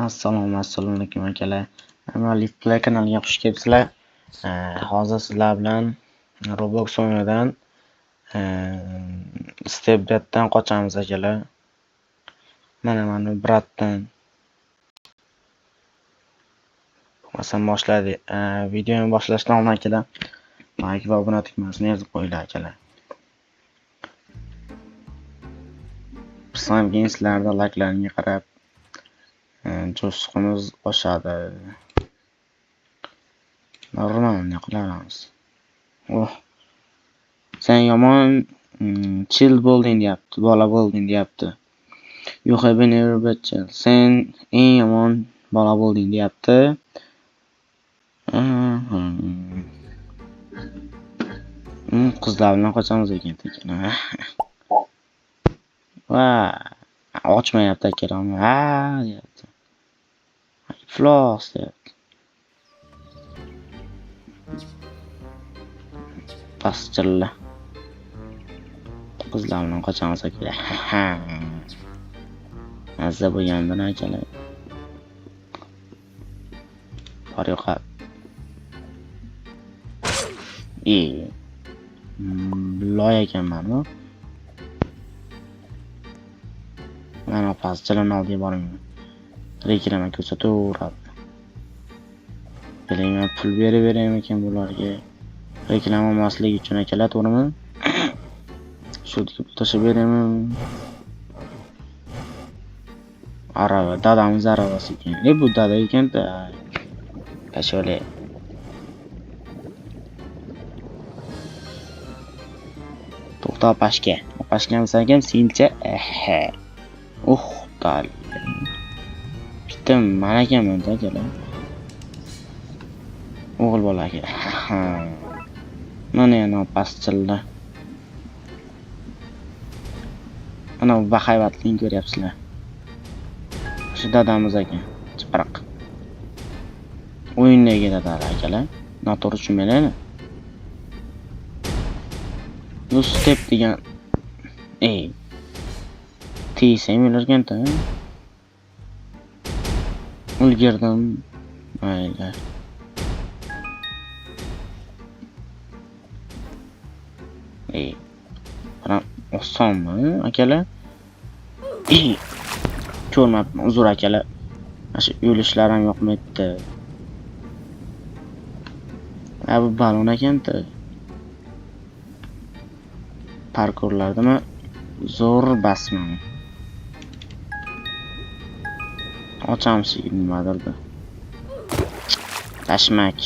Assalomu alaykum akalar. Alif Play kanaliga xush kelibsizlar. Hozir sizlar bilan Roblox o'yinidan Stepdaddan qochamiz akalar. Mana bratdan. Masalan boshladik. Videoni boshlashdan oldin akalar, like va obuna tugmasini yozib qo'yinglar akalar. Pirsam keyin sizlarning like'laringga qarab jo'shqimiz oshadi. Normalni qilamiz. Sen yomon chill bo'lding deyapti, bola bo'lding deyapti. You have been never bad child. Sen eng yomon bola bo'lding deyapti. Qizlar bilan qochamiz ekan tekin. Va ochmayapti akaram. Deyapti. Floss deyapti. Paschilla. Qizlar bilan qochamiz akalar. Mazza bo'lgandan akalar. Bor yo'q. Loy ekanman-ku. Mana paschilarning oldiga boraman. Reklama ko'rsataveradi. Bilaman pul berib beraman ekan bularga. Reklama olmasligi uchun akalar, to'g'rimi? Shu deb tashlab beraman. Arava, dadamiz aravasi ekan. Bu dada ekan-da. Ashole. To'xta pashka. Pashkamsan ekan sencha. Dal. Bitim mana ekanman-da akalar. O'g'il bola aka. Mana yana pastchillar. Ana bu bahaybatlikni ko'ryapsizlar. Shu dadamiz ekan, chiqariq. O'yindagi dadalar akalar. Noto'g'ri tushunmanglar. Bu step degan T-sem o'larkan-da. Ulgirdim. Mayli. Qarang, osonmi akalar? Ko'rmabman, uzr akalar. Mana yo'lishlar ham yoqmaydi. Bu balon ekan-da. Parkurlardami zo'r basman. Ochamiz nimadirda. Tashmak.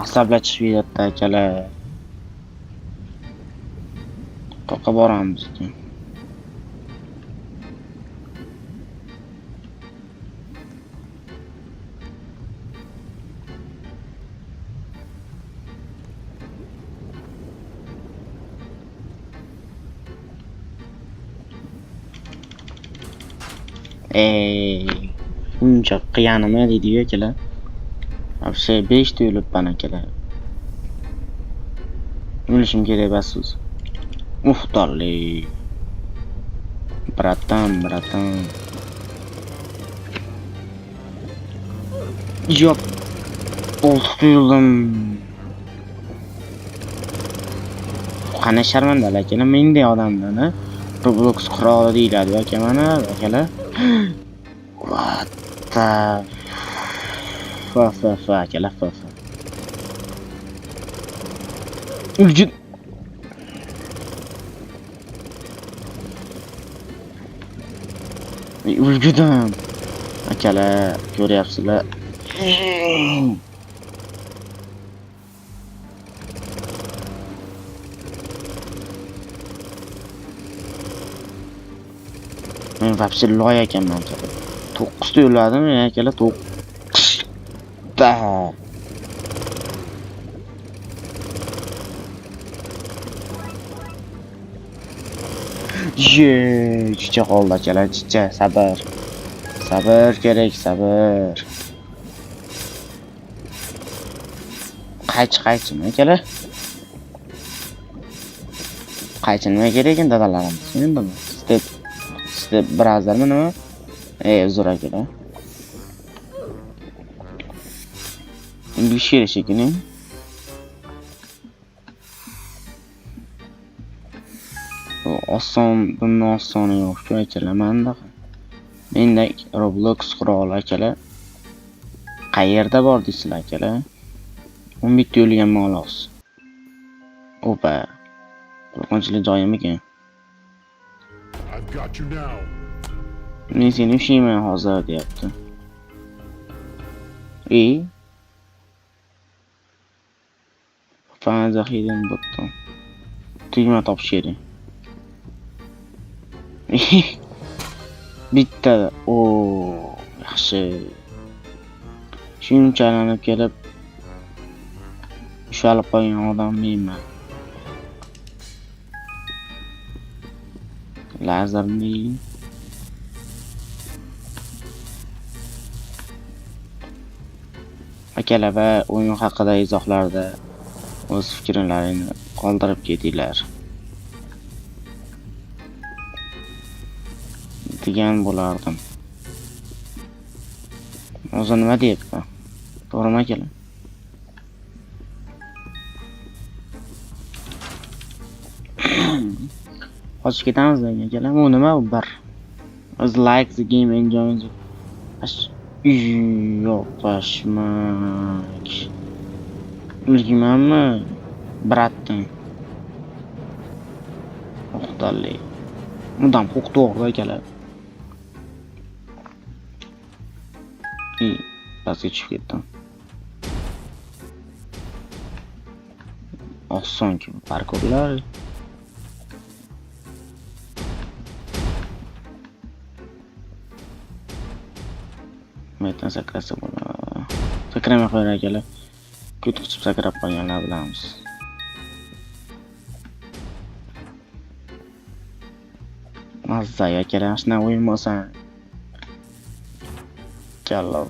Asablashib yotdi akalar. Qo'rqa boramiz ekan. Uncha qiyanimi deydi-yu akalar. Вообще 5 ta o'libman akalar. O'lishim kerak basiz. Dolli. Bratan. Yo'q. O'ldim. Qana sharmandalar akalar, menday odamlarni Roblox qiroli deyiladi aka mana akalar. What the akalar. Ulgid. Ulgidim. Akalar, ko'ryapsizlar. Men vapsi loy ekanman. 9 ta yo'lladim akalar, 9 ta. Chicha qoldi akalar, chicha, sabr. Sabr kerak, sabr. Qaychi akalar. qaychi nima kerak ekan dadalarimiz? Endi bu step browsermi nima? Uzr akalar. Bir şey şeklini. Oson, bundan osoni yo'q shu akalar menda. Menda Roblox qurol akalar. Qayerda bor deysizlar akalar? 10 bitta o'lgan molos. Opa. Qo'rqinchli joyim ekan. Men seni ushlayman hozir deyapti. Find the hidden button. Tugma topish kerak. Bitta. Yaxshi. Shunchalanib kelib ushalib qolgan odam menman. Lazerni akalar va o'yin haqida izohlarda o'z fikrlarini qoldirib ketinglar degan bo'lardim. O'zi nima deyapti? To'g'rimi akalar? Qochib ketamiz akalar. Bu nima bu bir? Is like the game enjoying the yo'q pashmak. Ilgimanmi? Bratdan. O'xtali. Bundan huquq to'g'ri akalar. Pastga tushib ketdim. Oson-ku parkurlar. Metdan sakrasa bo'ladi. Sakramay qo'yar akalar. Kut qilib sakrab qolganlar bilamiz. Mazza akalar, shuna o'yin bo'lsa. Kallo.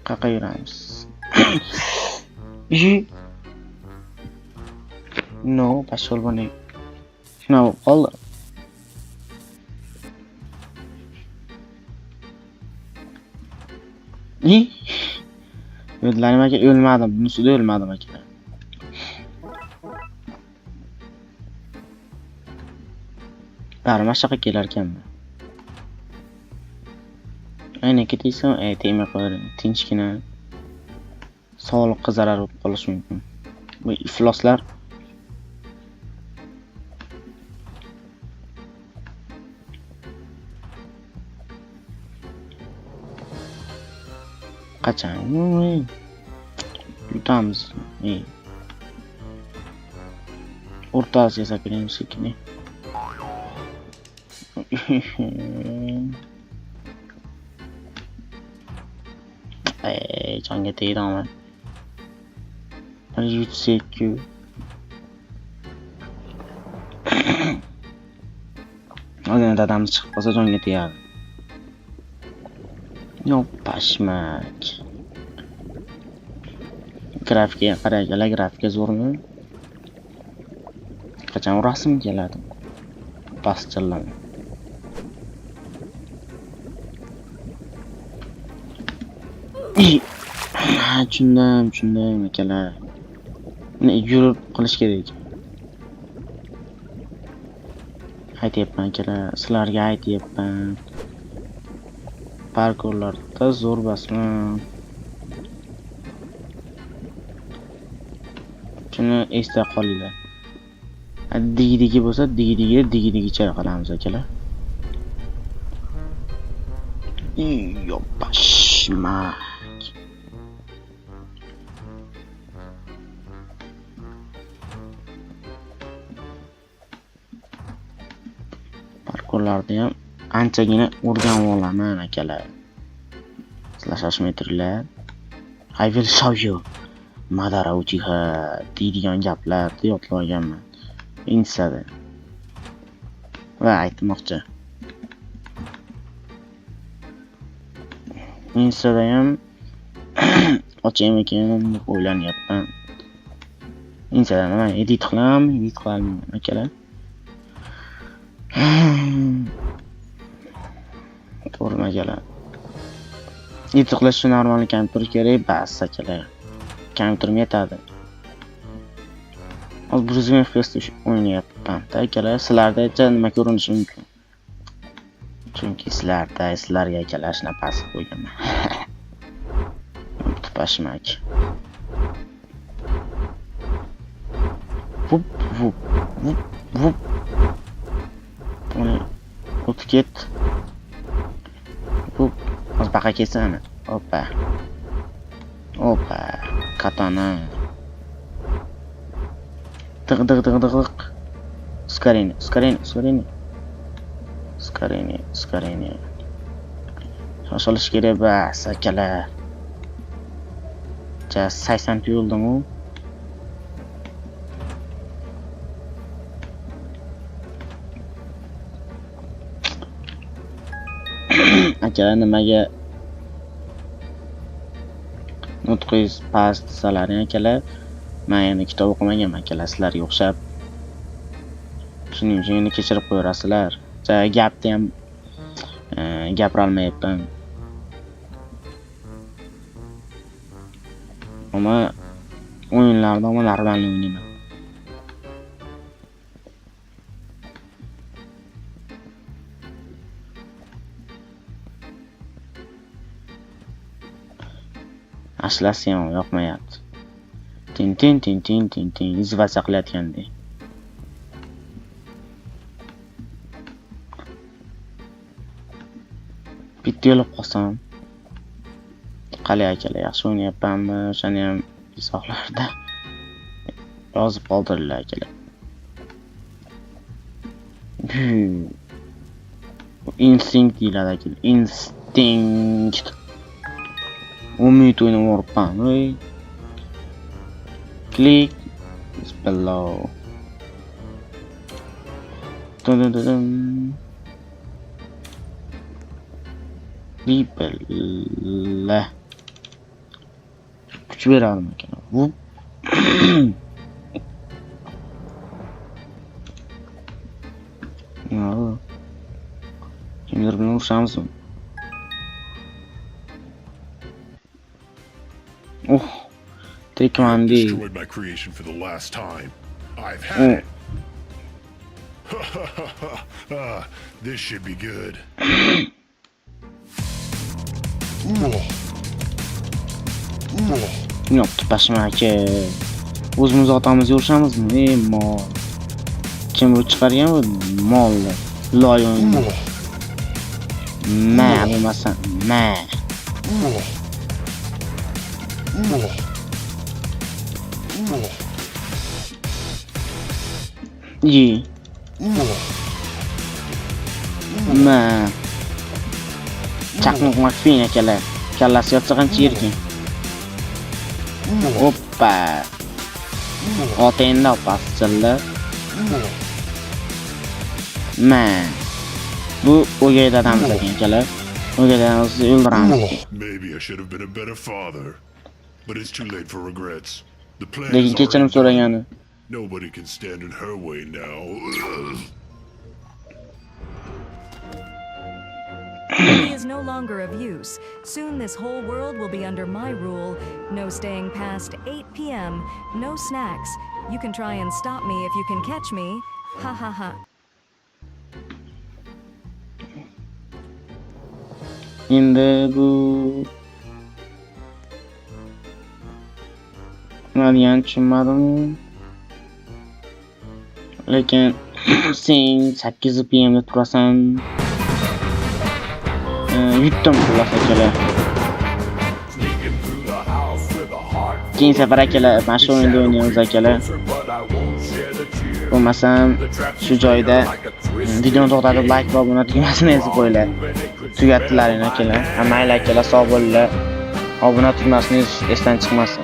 Qaqa yuramiz. No, pashol buni. Shuna qoldi. O'zlarim aka o'lmadim. Bunisida o'lmadim aka. Darmashaqa kelar ekanmi? Ayni ketaysam, tegmay qo'yaring. Tinchgina. Sog'liqqa zarar bo'lib qolishi mumkin. Bu ifloslar qachon yutamiz. O'rtasiga sakraymiz sekin. Jonga tegdimi? Yutsak-ku. Hozir dadamiz chiqib qolsa jonga tegadi. Yo'q, pashmak. Grafika qaraygalar, grafika zo'rmi? Qachon rasm keladi? Pastchillam. Tushundim akalar. Buni yurib qilish kerak. Aytyapman akalar, sizlarga aytyapman. Parkurlarda zo'r basman. Shuni esda qolinglar. Digidigi bo'lsa, digidigicha qilamiz akalar. Pashmak. Parkurlarda ham anchagina o'rganib olaman akalar. Sizlar shoshmay turinglar. I will show you Madara Uchiha deydigan gaplarni yodlab olganman. Insada. Va aytmoqchi. Insada ham ochaymi ekan deb o'ylanyapman. Insadan men edit qilaman akalar. To'g'rimi akalar? Edit qilish uchun normal kompyuter kerak, bas akalar. Kompyuterim yetadi. Hozir 100 FPS o'ynayapman akalar. Sizlarda nima ko'rinishi mumkin? Chunki sizlarga akalar shunaqasi qo'yganman. Tupashmak. Vup. Uni o'tib ket. Vup. Hozir baqa kesani. Opa. Katana. Tig. Ускорение. Shoshilish kerak bas akalar. 80 tuyuldim-ku. Akalar nimaga nutqingiz past desalaring akalar, men endi kitob o'qimaganman akalar, sizlarga o'xshab. Shuning uchun endi kechirib qo'yarasizlar. Gapni ham gapira olmayapman. Ammo o'yinlarda normalni o'ynayman. Ashlasi ham yoqmayapti. Tin izvacha qilayotgandek. Bitta yo'lib qolsam. Qalay akalar, yaxshi o'ynayapmanmi? O'shani ham izohlarda yozib qoldiringlar akalar. Instinct deyiladi akalar. Instinct. Umid o'ynayapman. Click is below. Dun. Bibella. Kuch berardim ekan. Bu kimdir bilan urishamizmi? Take one day. Destroyed my creation for the last time. I've had it. This should be good. Yo'q, tupashmaki. O'zimiz otamiz yurishamizmi? Mol. Kim bu chiqargan bu molni? Loyon. Bo'lmasa, Ye. Chaqmoq makfin akalar. Kallasi yotsa qancha yerkin. Hoppa. Otenda paschilla. Bu o'gay dadamiz ekan akalar. O'gay dadamizni o'ldiramiz. Maybe I should have been a better father. But it's too late for regrets. The plan Lekin is kechirim already so'ragani. Nobody can stand in her way now. He is no longer of use. Soon this whole world will be under my rule. No staying past 8 p.m. No snacks. You can try and stop me if you can catch me. Ha ha ha. Endi bu nimaligini tushunmadim. Lekin sen 8 PM da turasan. Yutdim xullas akalar. Keyin safar akalar, mana shu o'yinda o'ynaymiz akalar. Bo'lmasam shu joyda videoni to'xtatib like va obuna tugmasini yozib qo'yinglar. Tugatdilaring akalar. Mayli akalar, sog' bo'linglar. Obuna tugmasini esdan chiqmasin.